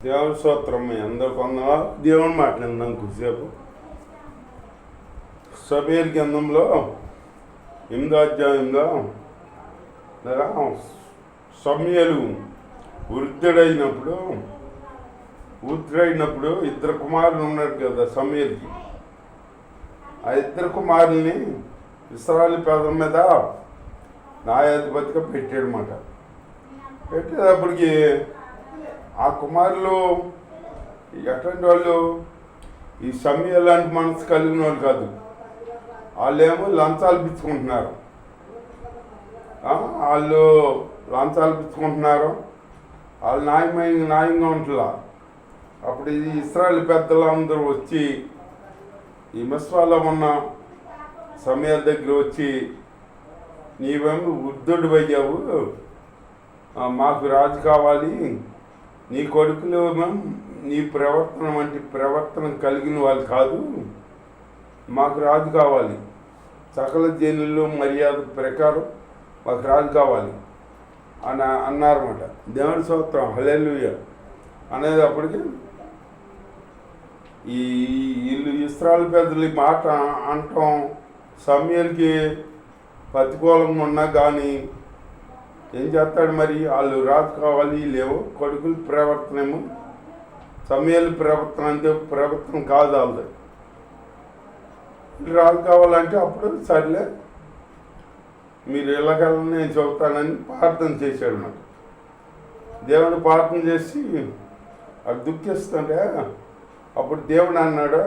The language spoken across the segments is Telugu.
దేవుని స్తోత్రం. అందరూ కొందరు దేవుని మాట్లాడినాం కొద్దిసేపు. సమూయేలు గ్రంథంలో 8వ అధ్యాయంలో సమూయేలు వృద్ధుడైనప్పుడు ఇద్దరు కుమారులు ఉన్నారు కదా సమూయేలుకి. ఆ ఇద్దరు కుమారుల్ని ఇశ్రాయేలు పేదల మీద న్యాయాధిపతిగా పెట్టాడనమాట. పెట్టేటప్పటికి ఆ కుమారులు ఎటువంటి వాళ్ళు, ఈ సమూయేలు లాంటి మనసు కలిగిన వాళ్ళు కాదు. వాళ్ళేమో లంచాలు పిచ్చుకుంటున్నారు. వాళ్ళు న్యాయంగా ఉంటుందా. అప్పుడు ఈ ఇశ్రాయేలు పెద్దలు అందరూ వచ్చి ఈ మిస్పాలో ఉన్న సమూయేలు దగ్గర వచ్చి, నీవేమో వృద్ధుడు అయ్యావు, మాకు రాజు కావాలి, నీ కొడుకులు నీ ప్రవర్తన వంటి ప్రవర్తన కలిగిన వాళ్ళు కాదు, మాకు రాజు కావాలి, సకల జనులు మర్యాద ప్రకారం మాకు రాజు కావాలి అని అన్నారన్నమాట. దేవుని స్తోత్రం, హల్లెలూయా అనేటప్పటికి ఈ ఇశ్రాయేలు పెద్దలు ఈ మాట అనటం సమూయేలుకి ప్రతికూలంగా ఉన్నా కానీ ఏం చేస్తాడు మరి, వాళ్ళు రాజు కావాలి, లేవు కొడుకుల ప్రవర్తన ఏమో సమూయేలు ప్రవర్తన అంటే ప్రవర్తన కాదు వాళ్ళది. రాజు కావాలంటే అప్పుడు సర్లే మీరు ఎలాగెళ్ళని నేను చెబుతానని ప్రార్థన చేశాడు. నాకు దేవుడు ప్రార్థన చేసి అది దుఃఖిస్తుంటే అప్పుడు దేవుడు అన్నాడు,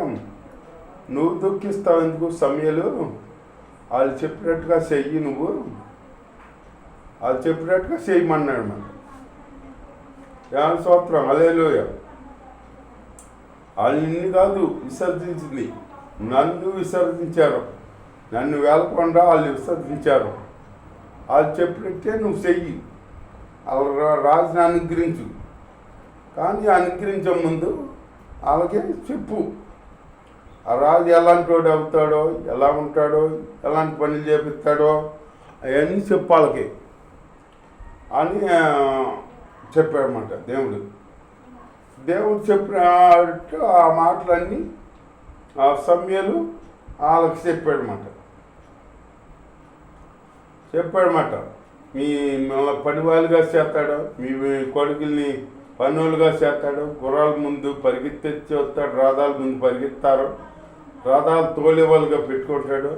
నువ్వు దుఃఖిస్తావు ఎందుకు సమూయేలు, వాళ్ళు చెప్పినట్టుగా చెయ్యి, నువ్వు వాళ్ళు చెప్పినట్టుగా చేయమన్నాడు. మనకు దేవుని స్తోత్రం, హల్లెలూయా. వాళ్ళు నిన్ను కాదు విసర్జించింది, నన్ను విసర్జించారు, నన్ను వేలకుండా వాళ్ళు విసర్జించారు. వాళ్ళు చెప్పినట్టే నువ్వు చెయ్యి, వాళ్ళ రాజుని అనుగ్రహించు, కానీ అనుగ్రహించే ముందు వాళ్ళకే చెప్పు ఆ రాజు ఎలాంటి వాడు అవుతాడో, ఎలా ఉంటాడో, ఎలాంటి పనులు చేపిస్తాడో అవన్నీ చెప్పు వాళ్ళకి అని చెప్పాడనమాట. దేవుడు చెప్పినట్టు ఆ మాటలన్నీ ఆ సమూయేలు వాళ్ళకి చెప్పాడనమాట. మిమ్మల్ని పనివాళ్ళుగా చేస్తాడు, మీ కొడుకుల్ని పనులుగా చేస్తాడు, గుర్రాల ముందు పరిగెత్తి వస్తాడు, రథాల ముందు పరిగెత్తారు, రథాలు తోలేవాళ్ళుగా పెట్టుకుంటాడు,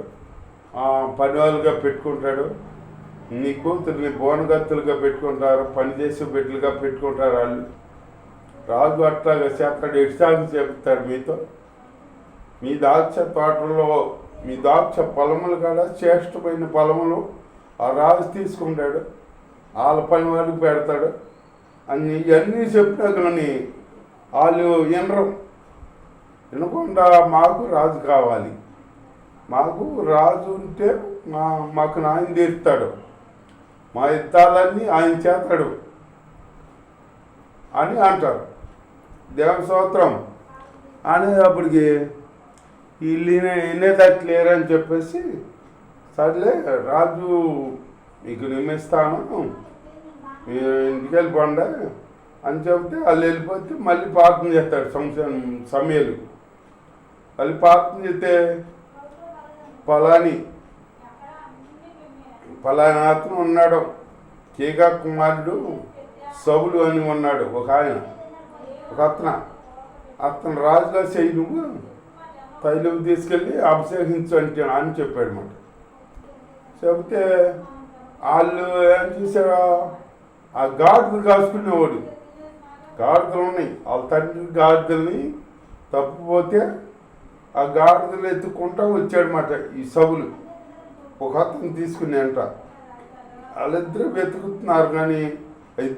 పనివాళ్ళుగా పెట్టుకుంటాడు, నీ కూతుర్ని బోనగత్తులుగా పెట్టుకుంటారు, పనిచేసే బిడ్డలుగా పెట్టుకుంటారు. వాళ్ళు రాజు అట్లాగా చేస్తాడు, ఎడిసాగు చెప్తాడు మీతో. మీ ద్రాక్ష తోటలో మీ ద్రాక్ష పొలములు కూడా శ్రేష్టమైన పొలములు ఆ రాజు తీసుకుంటాడు, వాళ్ళ పని వాళ్ళకి పెడతాడు అని ఇవన్నీ చెప్పినా కానీ వాళ్ళు వినకుండా మాకు రాజు కావాలి, మాకు రాజు ఉంటే మాకు ఆయన తీరుతాడు, మా యుద్ధాలన్నీ ఆయన చేస్తాడు అని అంటారు. దేవుని స్తోత్రం అనేటప్పటికి వీళ్ళు వినేటట్టు లేరని చెప్పేసి, సర్లే రాజు మీకు నియమిస్తాను, మీరు ఇంటికి వెళ్ళిపోండి అని చెబితే వాళ్ళు వెళ్ళిపోతే మళ్ళీ ప్రార్థన చేస్తాడు సమూయేలు. మళ్ళీ ప్రార్థన చేస్తే పలానా అతను ఉన్నాడు, కేగా కుమారుడు సౌలు అని ఉన్నాడు ఒక ఆయన, అతను రాజుగా చెయ్యి, నువ్వు తైలం తీసుకెళ్ళి అభిషేకించు అని చెప్పాడు అన్నమాట. చెబితే వాళ్ళు ఏం చేశారు, ఆ గాడిదలు కాసుకునేవాడు, గాడిదలు ఉన్నాయి వాళ్ళ తండ్రి గాడిదల్ని తప్పిపోతే ఆ గాడిదలు ఎత్తుకుంటా వచ్చాడనమాట ఈ సౌలు. ఒక అతను తీసుకుని అంట, వాళ్ళిద్దరూ వెతుకుతున్నారు కానీ అది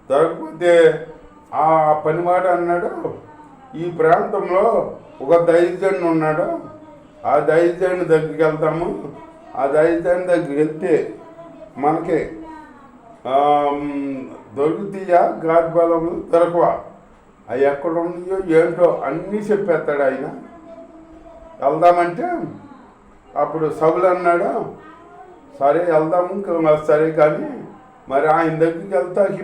దొరకకపోతే ఆ పనివాడు అన్నాడు, ఈ ప్రాంతంలో ఒక దైవజనుడు ఉన్నాడు, ఆ దైవజనుడి దగ్గరికి వెళ్తాము, ఆ దైవజనుడి దగ్గరికి వెళ్తే మనకి దొరుకుతాయా గాడి బలములు దొరకవా, అవి ఎక్కడ ఉన్నాయో ఏంటో అన్నీ చెప్పేస్తాడు ఆయన. వెళ్దామంటే అప్పుడు సౌలు అన్నాడు, సరే వెళ్దాము, సరే కానీ మరి ఆయన దగ్గరికి వెళ్తాకి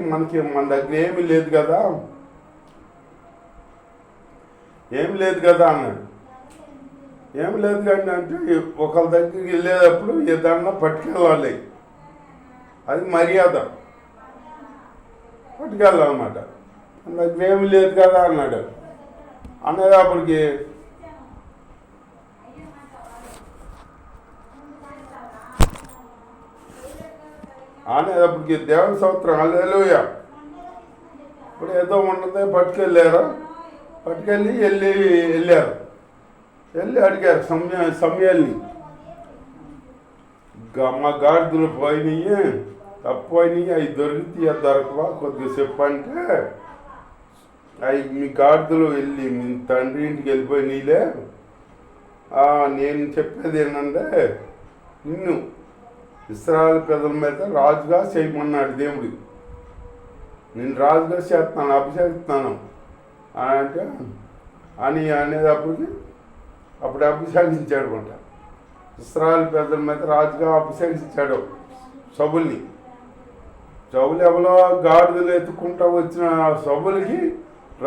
మన దగ్గర ఏమీ లేదు కదా, ఏమి లేదు కదా అన్నాడు. ఏమి లేదు కానీ అంటే ఒకళ్ళ దగ్గరికి వెళ్ళేటప్పుడు ఏదన్నా పట్టుకెళ్ళాలి, అది మర్యాద, పట్టుకెళ్ళాలన్నమాట. మన దగ్గర ఏమి లేదు కదా అన్నాడు. అనేటప్పటికి దేవుని స్తోత్రం, హల్లెలూయా. ఇప్పుడు ఏదో ఉన్నదే పట్టుకెళ్ళారు, వెళ్ళారు, వెళ్ళి అడిగారు సమయాల్ని, మా గాడిదలు పోయినాయి, తప్పిపోయినాయి, అవి దొరికితే దొరకవా కొద్దిగా చెప్పంటే, అవి మీ గాడిదలు వెళ్ళి మీ తండ్రి ఇంటికి వెళ్ళిపోయినాయిలే, నేను చెప్పేది ఏంటంటే నిన్ను ఇశ్రాయేలు ప్రజల మీద రాజుగా చేయమన్నాడు దేవుడు, నేను రాజుగా చేస్తాను, అభిషేకిస్తాను అంటే అనేటప్పటికి అప్పుడు అభిషేకించాడు అనమాట. ఇశ్రాయేలు ప్రజల మీద రాజుగా అభిషేకించాడు సౌలుని. సౌలు ఎవరో గాడిదలు ఎత్తుకుంటూ వచ్చిన సౌలుకి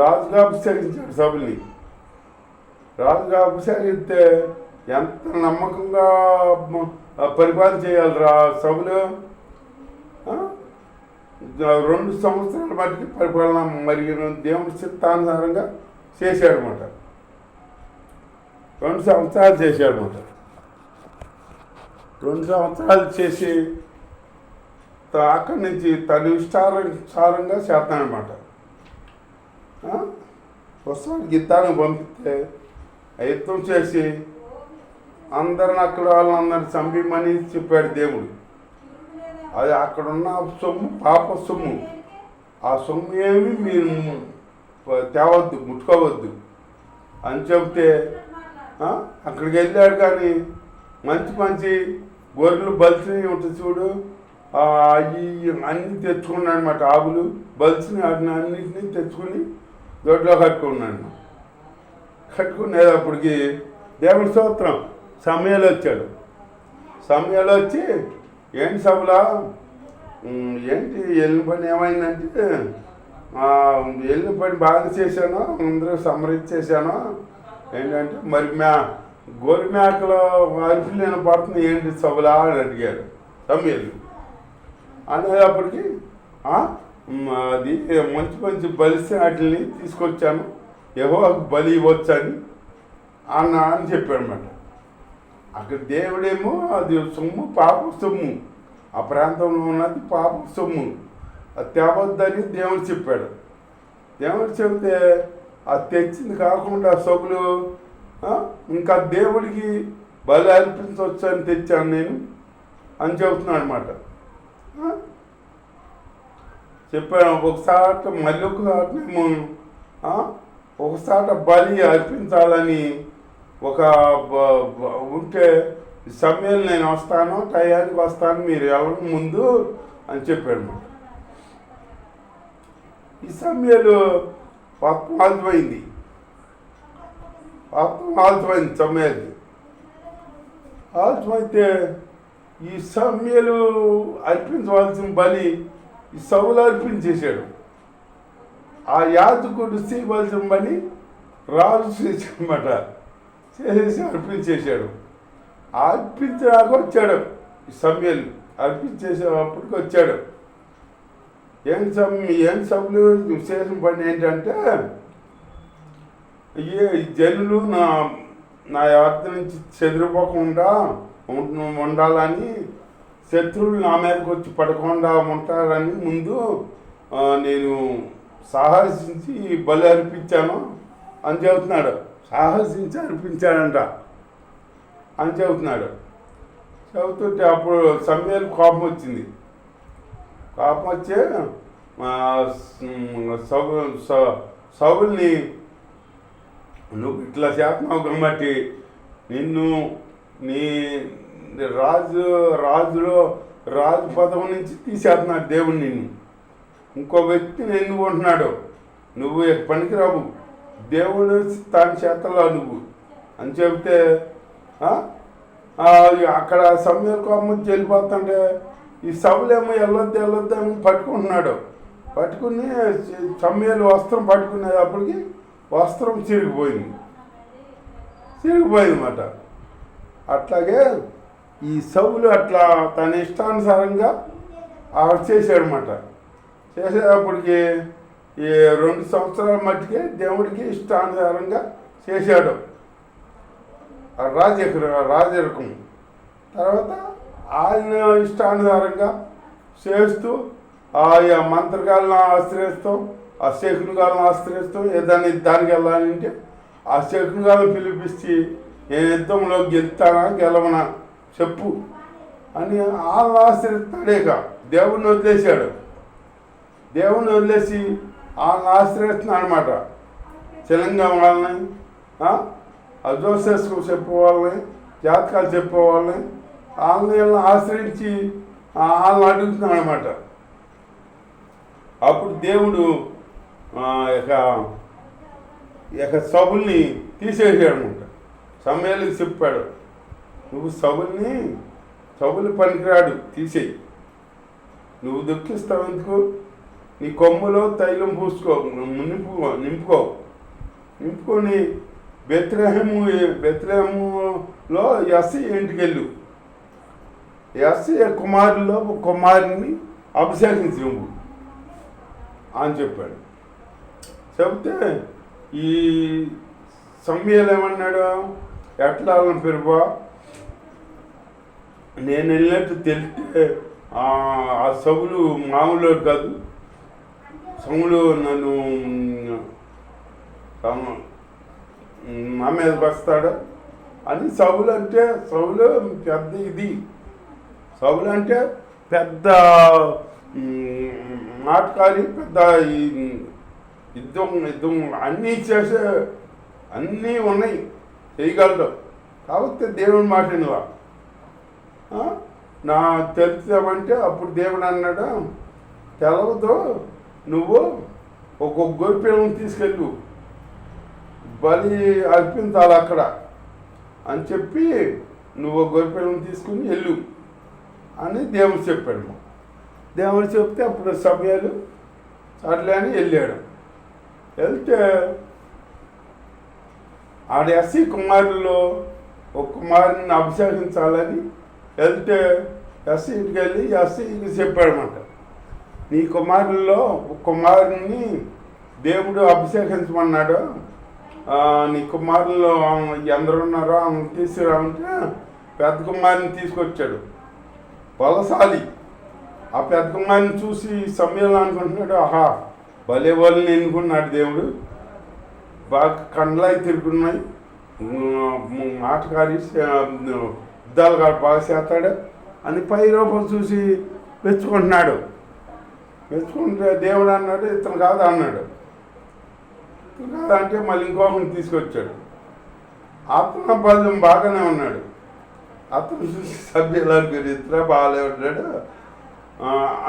రాజుగా అభిషేకించాడు. సౌలుని రాజుగా అభిషేకిస్తే ఎంత నమ్మకంగా పరిపాలన చేయాలి సౌలు. 2 సంవత్సరాల మట్టికి పరిపాలన మరి దేవుడి చిత్తానుసారంగా చేశాడనమాట. 2 సంవత్సరాలు చేశాడనమాట. 2 సంవత్సరాలు చేసి అక్కడి నుంచి తన ఇష్టానుసారంగా చేస్తానమాట. వస్తాడు యుద్ధానికి పంపిస్తే యుద్ధం చేసి అందరిని అక్కడ వాళ్ళందరిని చంపిమని చెప్పాడు దేవుడు. అది అక్కడున్న సొమ్ము పాప సొమ్ము, ఆ సొమ్ము ఏమి మీరు తేవద్దు, ముట్టుకోవద్దు అని చెబితే అక్కడికి వెళ్ళాడు. కానీ మంచి గొర్రెలు బలిసినవి ఉంటుంది చూడు, అవి అన్నీ తెచ్చుకున్నాడు అనమాట. ఆవులు బలిసిన అన్నింటినీ తెచ్చుకుని దొడ్లో కట్టుకున్నాడు. కట్టుకునేటప్పటికి దేవుడి స్తోత్రం సమయాలు వచ్చాడు. సమయాలు వచ్చి ఏంటి సభలా ఏంటి వెళ్ళిన పని ఏమైందంటే, వెళ్ళిన పని బాగా చేశాను, అందరూ సమరించేశాను. ఏంటంటే మరి గోరి మేకలో అరిపి నేను పడుతుంది ఏంటి సభలా అని అడిగాడు సమయాలు. అనేటప్పటికి అది మంచి బలిసిన వాటిని తీసుకొచ్చాను, యెహోవాకు బలి ఇవ్వచ్చని అని చెప్పాడు అన్నమాట. అక్కడ దేవుడేమో అది సొమ్ము, పాప సొమ్ము, ఆ ప్రాంతంలో ఉన్నది పాప సొమ్ము, అది తేవద్దని దేవుడు చెప్పాడు. దేవుడు చెబితే అది తెచ్చింది కాకుండా సొమ్ములు ఇంకా దేవుడికి బలి అర్పించవచ్చు అని తెచ్చాను నేను అని చెబుతున్నాడు అనమాట. చెప్పాను ఒకసారి మళ్ళీ ఒకసారి ఒకసారి బలి అర్పించాలని ఒక ఉంటే సమయాలు నేను వస్తాను, టయానికి వస్తాను, మీరు వెళ్ళడం ముందు అని చెప్పాడు అన్నమాట. ఈ సమయాలు ఆల్చిపోయింది సమయాలు ఆల్చిపోతే ఈ సమయాలు అర్పించవలసిన బలి ఈ సౌలు అర్పించేశాడు. ఆ యాజకుడు చేయవలసిన బలి రాజు చేశాడనమాట. చేసేసి అర్పించేశాడు. అర్పించాక వచ్చాడు ఈ సమయాలు, అర్పించేసేటప్పటికి వచ్చాడు. ఏం సభలు చేసిన పని ఏంటంటే, జనులు నా యాత్ర నుంచి చెదిరిపోకుండా ఉండాలని, శత్రువులు నా మీదకి వచ్చి పడకుండా ఉంటారని ముందు నేను సాహసించి బలి అర్పించాను అని చెబుతున్నాడు. సాహసించి అర్పించాడంట అని చెబుతున్నాడు. చెబుతుంటే అప్పుడు సమయాలు కోపం వచ్చింది. కోపం వచ్చే సౌలుని నువ్వు ఇట్లా చేస్తున్నావు కాబట్టి నిన్ను నీ రాజు పదవి నుంచి తీసేస్తున్నాడు దేవుడు. నిన్ను ఇంకో వ్యక్తిని ఎన్నుకుంటున్నాడు, నువ్వు పనికిరావు, దేవుడు తన చేతలో నువ్వు అని చెబితే అక్కడ సమయాల కోపం వచ్చి వెళ్ళిపోతుంటే ఈ సౌలేమో వెళ్ళొద్దు అని పట్టుకుంటున్నాడు. పట్టుకుని సమయాలు వస్త్రం పట్టుకునేటప్పటికి వస్త్రం చిరిగిపోయింది అన్నమాట. అట్లాగే ఈ సౌలు అట్లా తన ఇష్టానుసారంగా చేశాడనమాట. చేసేటప్పటికి ఈ 2 సంవత్సరాల మట్టికే దేవుడికి ఇష్టానుసారంగా చేశాడు రాజరికం. తర్వాత ఆయన ఇష్టానుసారంగా చేస్తూ ఆ మంత్రగాలను ఆశ్రయిస్తాం, ఆ శకునుగాలను ఆశ్రయిస్తాం. ఏదైనా దానికి వెళ్ళాలంటే ఆ శకునుగాలను పిలిపించి నేను యుద్ధంలో గెలుస్తానా గెలవనా చెప్పు అని వాళ్ళని ఆశ్రయిస్తాడేక దేవుణ్ణి వదిలేశాడు. దేవుణ్ణి వదిలేసి వాళ్ళని ఆశ్రయిస్తున్నాడు అనమాట. తెలంగాణ వాళ్ళని, జోసెస్కు చెప్పేవాళ్ళని, జాతకాలు చెప్పేవాళ్ళని వీళ్ళని ఆశ్రయించి వాళ్ళని అడుగుతున్నాడు అనమాట. అప్పుడు దేవుడు ఇక సౌలుని తీసేసాడు అనమాట. సమయాలకు చెప్పాడు, నువ్వు సౌలు పనికిరాడు, తీసేయి. నువ్వు దుఃఖిస్తావు ఎందుకు? నీ కొమ్ములో తైలం పూసుకో, నింపుకొని బెత్లెహేములో యెస్సీ ఇంటికి వెళ్ళు. యెస్సీ కుమారుల్లో కుమారుని అభిషేకించి నువ్వు అని చెప్పాడు. చెబితే ఈ సమయాలు ఏమన్నాడు, ఎట్లా పెరుపా నేను వెళ్ళినట్టు తెలిస్తే ఆ సౌలు మామూలు కాదు, సౌలు నన్ను నా మీదకి వస్తాడు అని. సౌలు పెద్ద సౌలు అంటే పెద్ద నాటకాలి, పెద్ద యుద్ధం అన్నీ ఉన్నాయి, చేయగలడు. కాబట్టి దేవుని మాట వినలా. నా తెలుసామంటే అప్పుడు దేవుడు అన్నాడు, తెలవదు, నువ్వు ఒక్కొక్క గొర్రెపిల్లను తీసుకెళ్ళు, బలి అర్పించాలి అక్కడ అని చెప్పి నువ్వు గొర్రెపిల్లను తీసుకుని వెళ్ళు అని దేవుడు చెప్పాడు. దేవుడు చెప్తే అప్పుడు సమయాలు సర్లే అని వెళ్ళాడు. వెళ్తే ఆడ యెస్సీ కుమారుల్లో ఒక కుమారుని అభిషేకించాలని వెళ్తే యెస్సీ ఇంటికి వెళ్ళి యెస్సీకి చెప్పాడనమాట, నీ కుమారుల్లో ఒక కుమారుని దేవుడు అభిషేకించమన్నాడు, నీ కుమారుల్లో ఎందరు ఉన్నారో ఆమె తీసుకురామంటే పెద్ద కుమారుని తీసుకొచ్చాడు, బలశాలి. ఆ పెద్ద కుమారుని చూసి సమయంలో అనుకుంటున్నాడు, ఆహా భలే వాళ్ళని ఎన్నుకున్నాడు దేవుడు, బాగా కండ్లాయి తిరుగున్నాయి, మాటకారి యుద్ధాలు కాదు బాగా చేస్తాడు అని పై రూపం చూసి మెచ్చుకుంటున్నాడు. మెచ్చుకుంటే దేవుడు అన్నాడు, ఇతను కాదు అన్నాడు. ఇతను కాదంటే మళ్ళీ ఇంకొకరిని తీసుకొచ్చాడు. అతను బలం బాగానే ఉన్నాడు. అతను చూసి సభ్యులు ఇతర బాగాలే ఉన్నాడు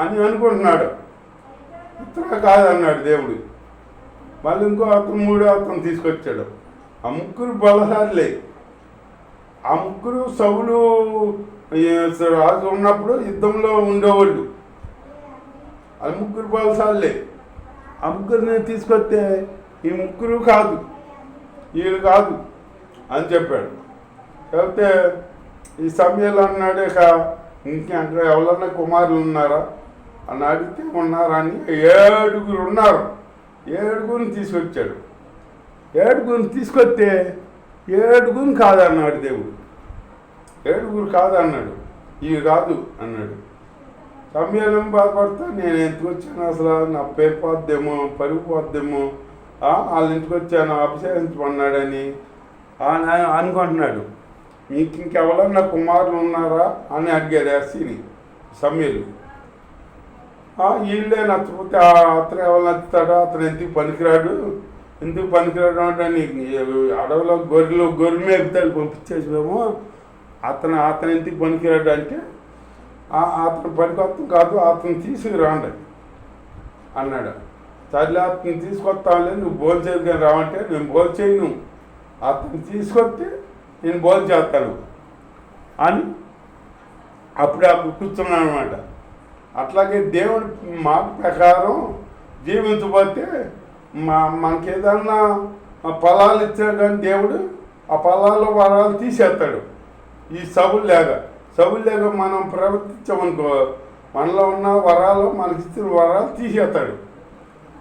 అని అనుకుంటున్నాడు. ఇతర కాదన్నాడు దేవుడు. మళ్ళీ ఇంకో అతను తీసుకొచ్చాడు. ఆ ముగ్గురు బలశాలే. ఆ ముగ్గురు సౌలు రాజు ఉన్నప్పుడు యుద్ధంలో ఉండేవాళ్ళు. ఆ ముగ్గురు బలశాలే. ఆ ముగ్గురిని తీసుకొస్తే ఈ ముగ్గురు కాదు, వీళ్ళు కాదు అని చెప్పాడు. చెప్తే ఈ సమయంలో అన్నాడు, ఇక ఇంకా ఎవరన్నా కుమారులు ఉన్నారా అని అడిగితే ఉన్నారా అని 7 ఉన్నారు. 7 తీసుకొచ్చాడు. 7 తీసుకొస్తే 7 కాదన్నాడు దేవుడు. 7 కాదన్నాడు, ఇవి కాదు అన్నాడు. సమయం బాధపడితే నేను ఎందుకు వచ్చాను అసలు, నా పేరు పోద్దేమో, పరుగు పోద్దేమో, వాళ్ళ ఇంటికి వచ్చాను అభిషేకించమన్నాడని అనుకుంటున్నాడు. మీకు ఇంకెవరన్నా కుమారులు ఉన్నారా అని అడిగాడు యెస్సీని సమయలు. వీళ్ళే నచ్చపోతే అతను ఎవరు నచ్చుతాడో, అతను ఎందుకు పనికిరాడు అంటే అడవిలో గొర్రె మేపుతాడు పంపించేసామో, అతను ఎందుకు పనికిరాడు అంటే అతను పనికొత్తం కాదు, అతను తీసుకురాండి అన్నాడు. సర్లే అతను తీసుకొస్తానులే, నువ్వు భోజనం చేయని రావంటే నేను భోజనం చేయను, అతను తీసుకొస్తే నేను భోజనం చేస్తాను అని అప్పుడు కూర్చున్నాను అనమాట. అట్లాగే దేవుడి మాట ప్రకారం జీవించబోతే మనకి ఏదన్నా ఫలాలు ఇచ్చాడు కానీ దేవుడు ఆ ఫలాల్లో వరాలు తీసేస్తాడు. ఈ సవులు లేక మనం ప్రవర్తించామనుకో మనలో ఉన్న వరాలు మనకి ఇచ్చిన వరాలు తీసేస్తాడు.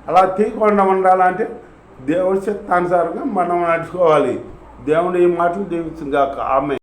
అలా తీయకుండా ఉండాలంటే దేవుడి చిత్తానుసారంగా మనం నడుచుకోవాలి. దేవుడు ఈ మాటలు దీవించుగాక. ఆమె